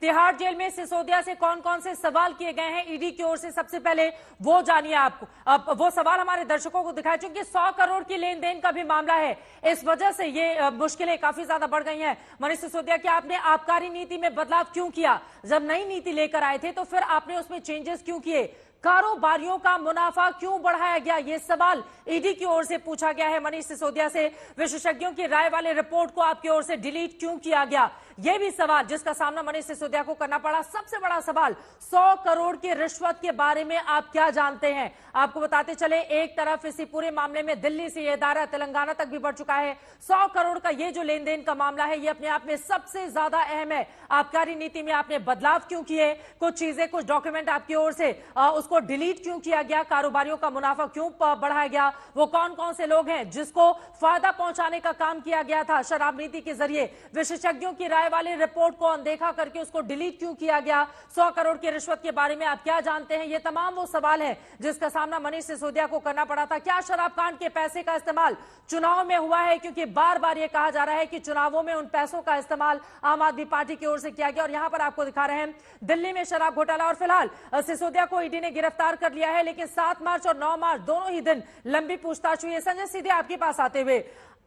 Tihar jail में सिसोदिया से कौन कौन से सवाल किए गए हैं ईडी की ओर से, सबसे पहले वो जानिए। आपको अब वो सवाल हमारे दर्शकों को दिखाए, चूंकि 100 करोड़ की लेन देन का भी मामला है, इस वजह से ये मुश्किलें काफी ज्यादा बढ़ गई हैं। मनीष सिसोदिया, कि आपने आबकारी नीति में बदलाव क्यों किया? जब नई नीति लेकर आए थे तो फिर आपने उसमें चेंजेस क्यों किए? कारोबारियों का मुनाफा क्यों बढ़ाया गया? ये सवाल ईडी की ओर से पूछा गया है मनीष सिसोदिया से। विशेषज्ञों की राय वाले रिपोर्ट को आपकी ओर से डिलीट क्यों किया गया? यह भी सवाल जिसका सामना मनीष सिसोदिया को करना पड़ा। सबसे बड़ा सवाल, 100 करोड़ की रिश्वत के बारे में आप क्या जानते हैं? आपको बताते चले, एक तरफ इसी पूरे मामले में दिल्ली से यह दायरा तेलंगाना तक भी बढ़ चुका है। 100 करोड़ का ये जो लेन देन का मामला है, ये अपने आप में सबसे ज्यादा अहम है। आबकारी नीति में आपने बदलाव क्यों किए? कुछ चीजें, कुछ डॉक्यूमेंट आपकी ओर से उसको डिलीट क्यों किया गया? कारोबारियों का मुनाफा क्यों बढ़ाया गया? वो कौन कौन से लोग हैं जिसको फायदा पहुंचाने का काम किया गया था शराब नीति के जरिए? विशेषज्ञों की राय वाली रिपोर्ट को अनदेखा करके उसको डिलीट क्यों किया गया? 100 करोड़ की रिश्वत के बारे में आप क्या जानते हैं? ये तमाम वो सवाल है जिसका सामना मनीष सिसोदिया को करना पड़ा था। क्या शराब कांड के पैसे का इस्तेमाल चुनाव में हुआ है? क्योंकि बार बार यह कहा जा रहा है कि चुनावों में उन पैसों का इस्तेमाल आम आदमी पार्टी की ओर से किया गया। और यहां पर आपको दिखा रहे हैं दिल्ली में शराब घोटाला। और फिलहाल सिसोदिया को ईडी ने गिरफ्तार कर लिया है, लेकिन 7 मार्च और 9 मार्च दोनों ही दिन लंबी पूछताछ हुई है। संजय, सीधे आपके पास आते हुए,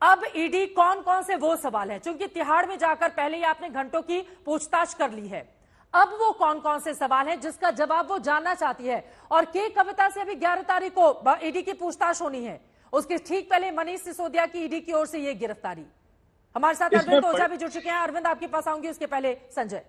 अब ईडी कौन कौन से वो सवाल है, चूंकि तिहाड़ में जाकर पहले ही आपने घंटों की पूछताछ कर ली है, अब वो कौन कौन से सवाल हैं जिसका जवाब वो जानना चाहती है? और के कविता से अभी 11 तारीख को ईडी की पूछताछ होनी है, उसके ठीक पहले मनीष सिसोदिया की ईडी की ओर से ये गिरफ्तारी। हमारे साथ अरविंद ओझा भी जुड़ चुके हैं। अरविंद, आपके पास आऊंगी, उसके पहले संजय।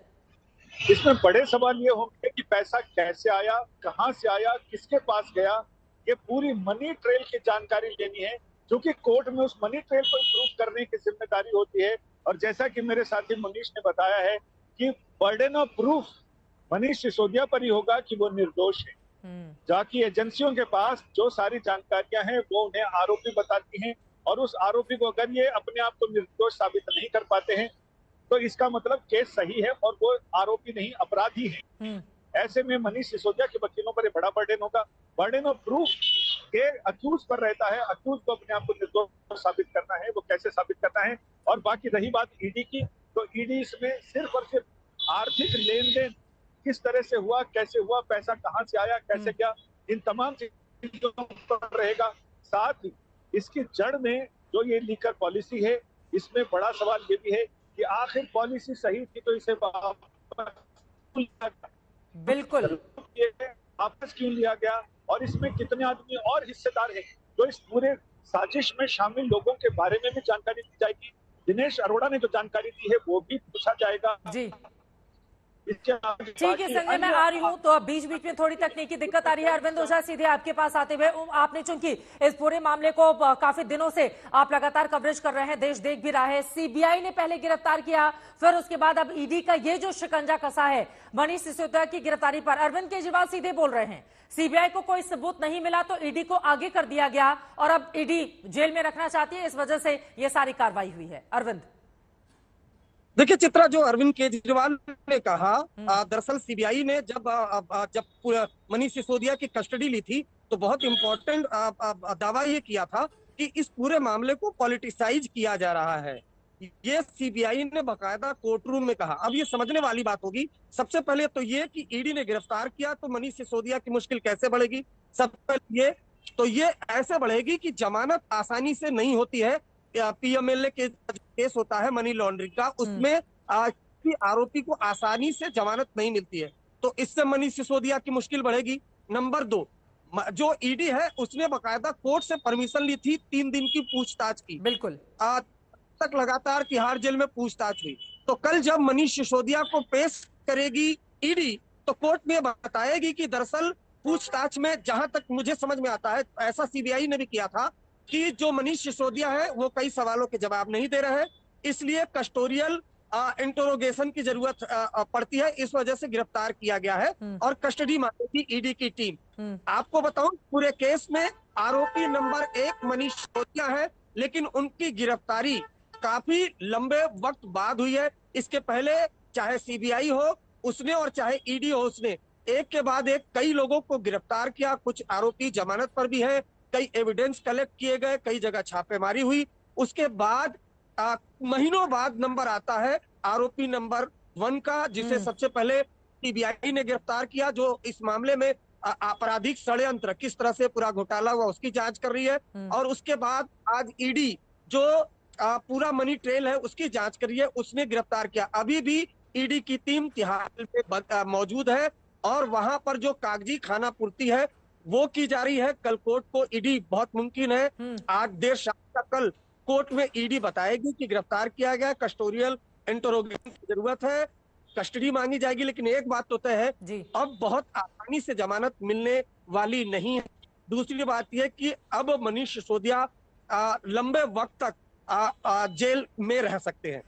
इसमें बड़े सवाल ये होंगे कि पैसा कैसे आया, कहां से आया, किसके पास गया। ये पूरी मनी ट्रेल की जानकारी लेनी है, जो कि कोर्ट में उस मनी ट्रेल को प्रूव करने की जिम्मेदारी होती है। और जैसा कि मेरे साथी मनीष ने बताया है कि burden of proof Manish Sisodia पर ही होगा कि वो निर्दोष है। जाकि एजेंसियों के पास जो सारी जानकारियां हैं वो उन्हें आरोपी बताती हैं, और उस आरोपी को अगर ये अपने आप को निर्दोष साबित नहीं कर पाते हैं तो इसका मतलब केस सही है और वो आरोपी नहीं, अपराधी है। ऐसे में मनीष सिसोदिया के वकीलों पर बड़ा बर्डन होगा। बर्डन ऑफ प्रूफ के अक्यूज पर रहता है, अक्यूज को अपने आप को निर्दोष साबित करना है, वो कैसे साबित करना है। और बाकी रही बात ईडी की, तो ईडी इसमें सिर्फ और सिर्फ आर्थिक लेन देन किस तरह से हुआ, कैसे हुआ, पैसा कहां से आया, कैसे क्या, इन तमाम चीजों पर रहेगा। साथ ही इसकी जड़ में जो ये लीकर पॉलिसी है, इसमें बड़ा सवाल ये भी है कि आखिर पॉलिसी सही थी तो इसे बिल्कुल वापस क्यों लिया गया, और इसमें कितने आदमी और हिस्सेदार हैं। जो इस पूरे साजिश में शामिल लोगों के बारे में भी जानकारी दी जाएगी। दिनेश अरोड़ा ने जो जानकारी दी है वो भी पूछा जाएगा जी। ठीक है संजय, मैं आ रही हूँ, तो अब बीच बीच में थोड़ी तकनीकी दिक्कत आ रही है। अरविंद ओझा, सीधे आपके पास आते हुए, आपने चूंकि इस पूरे मामले को काफी दिनों से आप लगातार कवरेज कर रहे हैं, देश देख भी रहा है। सीबीआई ने पहले गिरफ्तार किया, फिर उसके बाद अब ईडी का ये जो शिकंजा कसा है मनीष सिसोदिया की गिरफ्तारी पर, अरविंद केजरीवाल सीधे बोल रहे हैं सीबीआई को कोई सबूत नहीं मिला तो ईडी को आगे कर दिया गया और अब ईडी जेल में रखना चाहती है, इस वजह से ये सारी कार्रवाई हुई है। अरविंद, देखिए चित्रा, जो अरविंद केजरीवाल ने कहा, दरअसल सीबीआई ने जब मनीष सिसोदिया की कस्टडी ली थी तो बहुत इंपॉर्टेंट दावा ये किया था कि इस पूरे मामले को पॉलिटिसाइज किया जा रहा है। ये सीबीआई ने बाकायदा कोर्ट रूम में कहा। अब ये समझने वाली बात होगी, सबसे पहले तो ये कि ईडी ने गिरफ्तार किया तो मनीष सिसोदिया की मुश्किल कैसे बढ़ेगी। सबसे पहले ये ऐसे बढ़ेगी कि जमानत आसानी से नहीं होती है। पीएमएलए के केस होता है मनी लॉन्ड्रिंग का, उसमें आरोपी को आसानी से जमानत नहीं मिलती है, तो इससे मनीष सिसोदिया की मुश्किल बढ़ेगी। नंबर 2, जो ईडी है उसने बाकायदा कोर्ट से परमिशन ली थी 3 दिन की पूछताछ की। बिल्कुल तक लगातार तिहाड़ जेल में पूछताछ हुई, तो कल जब मनीष सिसोदिया को पेश करेगी ईडी तो कोर्ट में बताएगी कि दरअसल पूछताछ में, जहां तक मुझे समझ में आता है, ऐसा सीबीआई ने भी किया था कि जो मनीष सिसोदिया है वो कई सवालों के जवाब नहीं दे रहे हैं, इसलिए कस्टोडियल इंटरोगेशन की जरूरत पड़ती है, इस वजह से गिरफ्तार किया गया है और कस्टडी मांगेगी ईडी की टीम। आपको बताऊं, पूरे केस में आरोपी नंबर 1 मनीष सिसोदिया है, लेकिन उनकी गिरफ्तारी काफी लंबे वक्त बाद हुई है। इसके पहले चाहे सीबीआई हो उसने और चाहे ईडी हो उसने एक के बाद एक कई लोगों को गिरफ्तार किया। कुछ आरोपी जमानत पर भी है, कई एविडेंस कलेक्ट किए गए, कई जगह छापेमारी हुई। उसके बाद महीनों बाद नंबर आता है आरोपी नंबर वन का, जिसे सबसे पहले सीबीआई ने गिरफ्तार किया, जो इस मामले में आपराधिक षड्यंत्र किस तरह से पूरा घोटाला हुआ उसकी जांच कर रही है। और उसके बाद आज ईडी जो पूरा मनी ट्रेल है उसकी जांच कर रही है, उसने गिरफ्तार किया। अभी भी ईडी की टीम तिहाड़ में मौजूद है और वहां पर जो कागजी खाना पूर्ति है वो की जा रही है। कल कोर्ट को ईडी बहुत मुमकिन है आज देर शाम तक कल कोर्ट में ईडी बताएगी कि गिरफ्तार किया गया, कस्टोडियल इंटरोगेशन की जरूरत है, कस्टडी मांगी जाएगी। लेकिन एक बात तो तय है, अब बहुत आसानी से जमानत मिलने वाली नहीं है। दूसरी बात यह कि अब मनीष सिसोदिया लंबे वक्त तक जेल में रह सकते हैं।